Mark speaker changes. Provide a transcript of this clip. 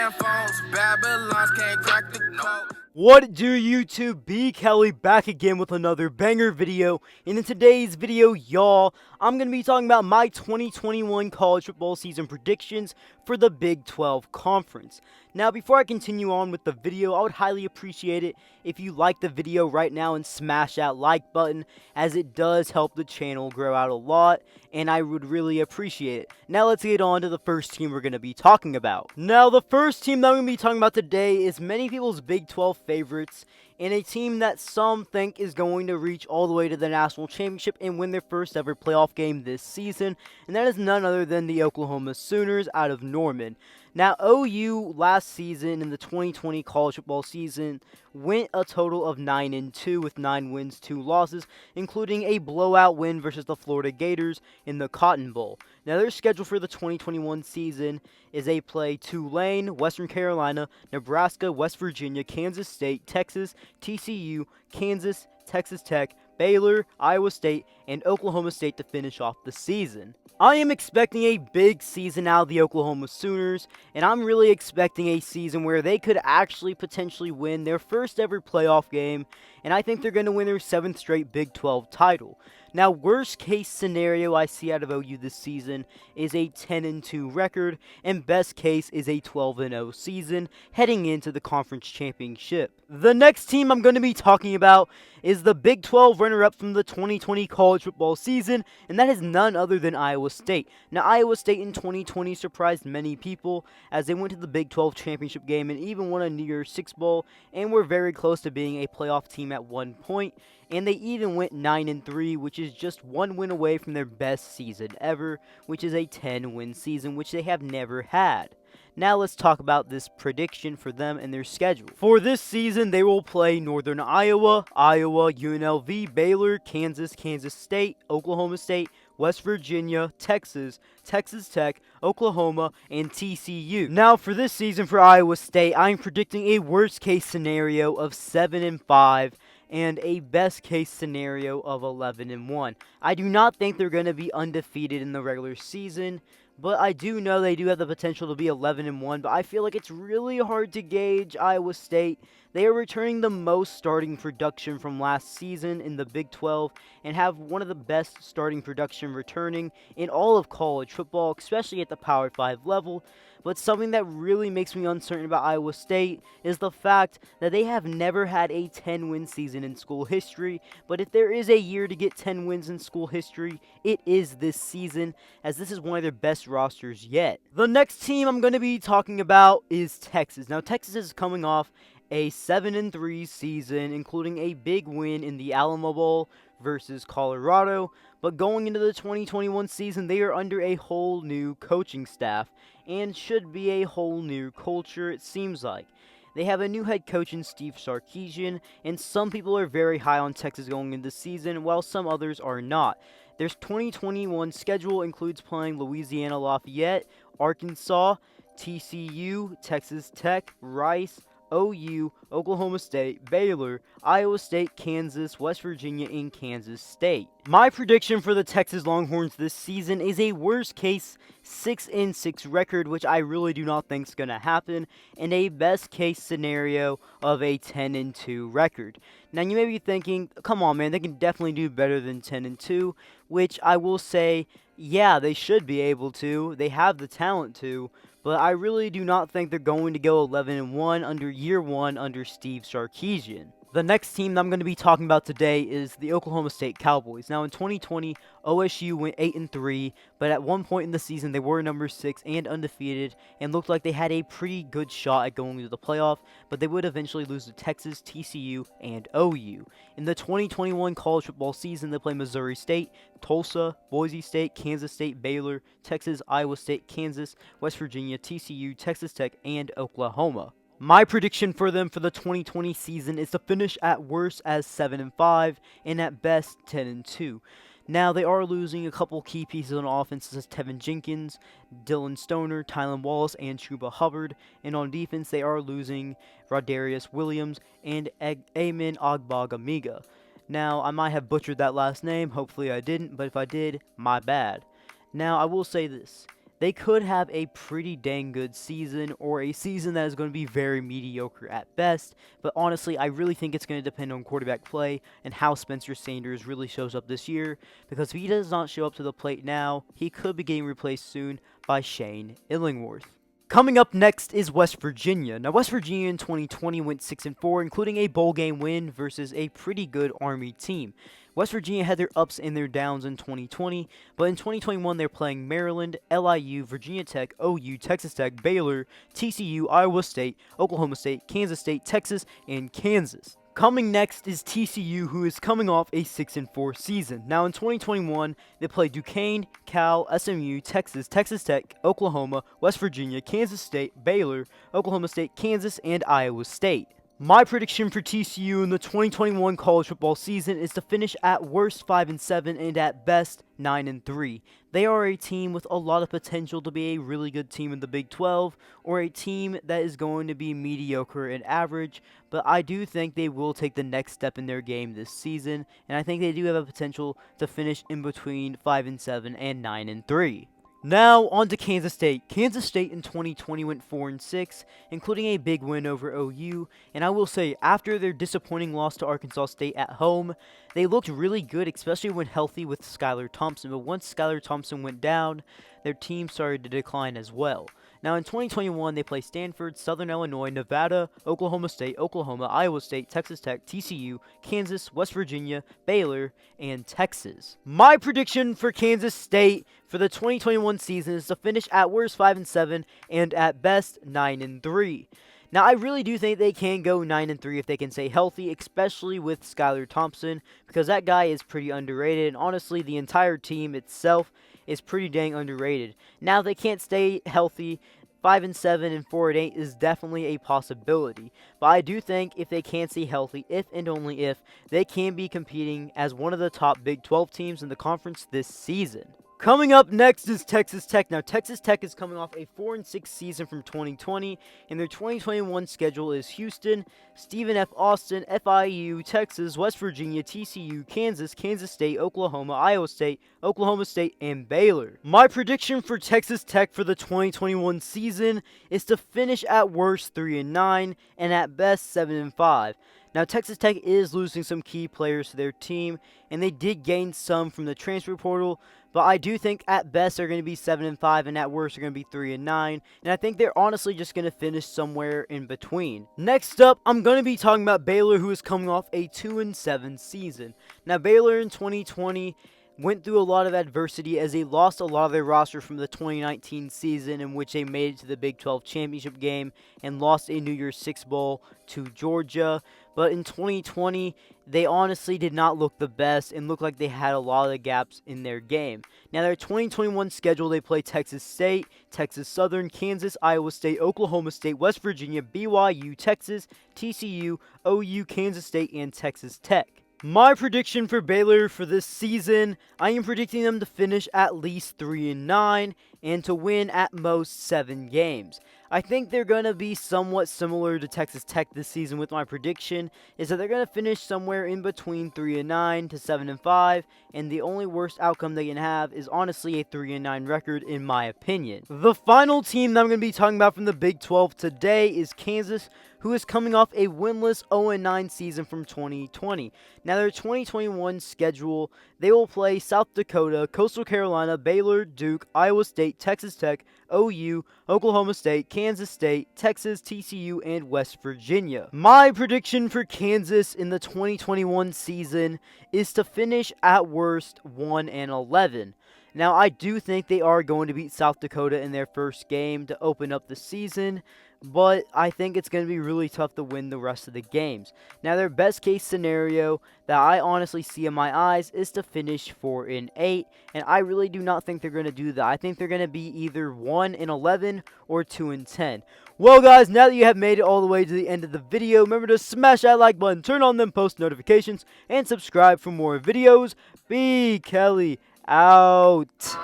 Speaker 1: Damn phones, Babylons can't crack the code.
Speaker 2: What do YouTube? B Kelly back again with another banger video, and in today's video, y'all, I'm going to be talking about my 2021 college football season predictions for the Big 12 Conference. Now, before I continue on with the video, I would highly appreciate it if you like the video right now and smash that like button, as it does help the channel grow out a lot, and I would really appreciate it. Now, let's get on to the first team we're going to be talking about. Now, the first team that I'm going to be talking about today is many people's Big 12 favorites, and a team that some think is going to reach all the way to the national championship and win their first ever playoff game this season, and that is none other than the Oklahoma Sooners out of Norman. Now, OU last season in the 2020 college football season went a total of 9-2 with 9 wins, 2 losses, including a blowout win versus the Florida Gators in the Cotton Bowl. Now, their schedule for the 2021 season is they play Tulane, Western Carolina, Nebraska, West Virginia, Kansas State, Texas, TCU, Kansas, Texas Tech, Baylor, Iowa State, and Oklahoma State to finish off the season. I am expecting a big season out of the Oklahoma Sooners, and I'm really expecting a season where they could actually potentially win their first ever playoff game, and I think they're going to win their 7th straight Big 12 title. Now, worst case scenario I see out of OU this season is a 10-2 record, and best case is a 12-0 season heading into the conference championship. The next team I'm going to be talking about is the Big 12 runner-up from the 2020 college football season, and that is none other than Iowa State. Now, Iowa State in 2020 surprised many people as they went to the Big 12 championship game and even won a New Year's Six Bowl, and were very close to being a playoff team at one point. And they even went 9-3, which is just one win away from their best season ever, which is a 10-win season, which they have never had. Now let's talk about this prediction for them and their schedule. For this season, they will play Northern Iowa, UNLV, Baylor, Kansas State, Oklahoma State, West Virginia, Texas, Texas Tech, Oklahoma, and TCU. Now, for this season for Iowa State, I'm predicting a worst-case scenario of 7-5 and a best-case scenario of 11-1. I do not think they're going to be undefeated in the regular season, but I do know they do have the potential to be 11-1, but I feel like it's really hard to gauge Iowa State. They are returning the most starting production from last season in the Big 12 and have one of the best starting production returning in all of college football, especially at the Power 5 level. But something that really makes me uncertain about Iowa State is the fact that they have never had a 10-win season in school history. But if there is a year to get 10 wins in school history, it is this season, as this is one of their best rosters yet. The next team I'm going to be talking about is Texas. Now, Texas is coming off a 7-3 season, including a big win in the Alamo Bowl versus Colorado. But going into the 2021 season, they are under a whole new coaching staff and should be a whole new culture, it seems like. They have a new head coach in Steve Sarkisian, and some people are very high on Texas going into the season, while some others are not. Their 2021 schedule includes playing Louisiana Lafayette, Arkansas, TCU, Texas Tech, Rice, OU, Oklahoma State, Baylor, Iowa State, Kansas, West Virginia, and Kansas State. My prediction for the Texas Longhorns this season is a worst-case 6-6 record, which I really do not think is going to happen, and a best-case scenario of a 10-2 record. Now, you may be thinking, come on, man, they can definitely do better than 10-2, which I will say, yeah, they should be able to. They have the talent to. But I really do not think they're going to go 11-1 under year one under Steve Sarkisian. The next team that I'm going to be talking about today is the Oklahoma State Cowboys. Now, in 2020, OSU went 8-3, but at one point in the season, they were number 6 and undefeated, and looked like they had a pretty good shot at going to the playoff, but they would eventually lose to Texas, TCU, and OU. In the 2021 college football season, they play Missouri State, Tulsa, Boise State, Kansas State, Baylor, Texas, Iowa State, Kansas, West Virginia, TCU, Texas Tech, and Oklahoma. My prediction for them for the 2020 season is to finish at worst as 7-5 and at best 10-2. Now, they are losing a couple key pieces on offense, such as Tevin Jenkins, Dylan Stoner, Tylan Wallace, and Chuba Hubbard. And on defense, they are losing Rodarius Williams and Amen Ogbagamiga. Now, I might have butchered that last name. Hopefully I didn't, but if I did, my bad. Now, I will say this. they could have a pretty dang good season, or a season that is going to be very mediocre at best. But honestly, I really think it's going to depend on quarterback play and how Spencer Sanders really shows up this year, because if he does not show up to the plate now, he could be getting replaced soon by Shane Illingworth. Coming up next is West Virginia. Now, West Virginia in 2020 went 6-4, including a bowl game win versus a pretty good Army team. West Virginia had their ups and their downs in 2020, but in 2021 they're playing Maryland, LIU, Virginia Tech, OU, Texas Tech, Baylor, TCU, Iowa State, Oklahoma State, Kansas State, Texas, and Kansas. Coming next is TCU, who is coming off a 6-4 season. Now in 2021, they play Duquesne, Cal, SMU, Texas, Texas Tech, Oklahoma, West Virginia, Kansas State, Baylor, Oklahoma State, Kansas, and Iowa State. My prediction for TCU in the 2021 college football season is to finish at worst 5-7 and at best 9-3. They are a team with a lot of potential to be a really good team in the Big 12, or a team that is going to be mediocre and average, but I do think they will take the next step in their game this season, and I think they do have a potential to finish in between 5-7 and 9-3. Now, on to Kansas State. Kansas State in 2020 went 4-6, including a big win over OU, and I will say, after their disappointing loss to Arkansas State at home, they looked really good, especially when healthy with Skylar Thompson, but once Skylar Thompson went down, their team started to decline as well. Now, in 2021, they play Stanford, Southern Illinois, Nevada, Oklahoma State, Oklahoma, Iowa State, Texas Tech, TCU, Kansas, West Virginia, Baylor, and Texas. My prediction for Kansas State for the 2021 season is to finish at worst 5-7 and at best 9-3. Now, I really do think they can go 9-3 if they can stay healthy, especially with Skylar Thompson, because that guy is pretty underrated, and honestly, the entire team itself is pretty dang underrated. Now, if they can't stay healthy, 5-7 and 4-8 is definitely a possibility. But I do think if they can stay healthy, if and only if, they can be competing as one of the top Big 12 teams in the conference this season. Coming up next is Texas Tech. Now, Texas Tech is coming off a 4-6 season from 2020, and their 2021 schedule is Houston, Stephen F. Austin, FIU, Texas, West Virginia, TCU, Kansas, Kansas State, Oklahoma, Iowa State, Oklahoma State, and Baylor. My prediction for Texas Tech for the 2021 season is to finish at worst 3-9 and at best 7-5. Now, Texas Tech is losing some key players to their team, and they did gain some from the transfer portal, but I do think at best they're going to be 7-5, and at worst they're going to be 3-9, and I think they're honestly just going to finish somewhere in between. Next up, I'm going to be talking about Baylor, who is coming off a 2-7 season. Now, Baylor in 2020 went through a lot of adversity as they lost a lot of their roster from the 2019 season, in which they made it to the Big 12 championship game and lost a New Year's Six Bowl to Georgia. But in 2020, they honestly did not look the best and looked like they had a lot of gaps in their game. Now, their 2021 schedule, they play Texas State, Texas Southern, Kansas, Iowa State, Oklahoma State, West Virginia, BYU, Texas, TCU, OU, Kansas State, and Texas Tech. My prediction for Baylor for this season, I am predicting them to finish at least 3-9 and to win at most 7 games. I think they're going to be somewhat similar to Texas Tech this season with my prediction, is that they're going to finish somewhere in between 3-9 to 7-5, and the only worst outcome they can have is honestly a 3-9 record in my opinion. The final team that I'm going to be talking about from the Big 12 today is Kansas, who is coming off a winless 0-9 season from 2020. Now, their 2021 schedule, they will play South Dakota, Coastal Carolina, Baylor, Duke, Iowa State, Texas Tech, OU, Oklahoma State, Kansas State, Texas, TCU, and West Virginia. My prediction for Kansas in the 2021 season is to finish at worst 1-11. Now, I do think they are going to beat South Dakota in their first game to open up the season, but I think it's going to be really tough to win the rest of the games. Now, their best case scenario that I honestly see in my eyes is to finish 4-8, and I really do not think they're going to do that. I think they're going to be either 1-11 or 2-10. Well, guys, now that you have made it all the way to the end of the video, remember to smash that like button, turn on them post notifications, and subscribe for more videos. B. Kelly out.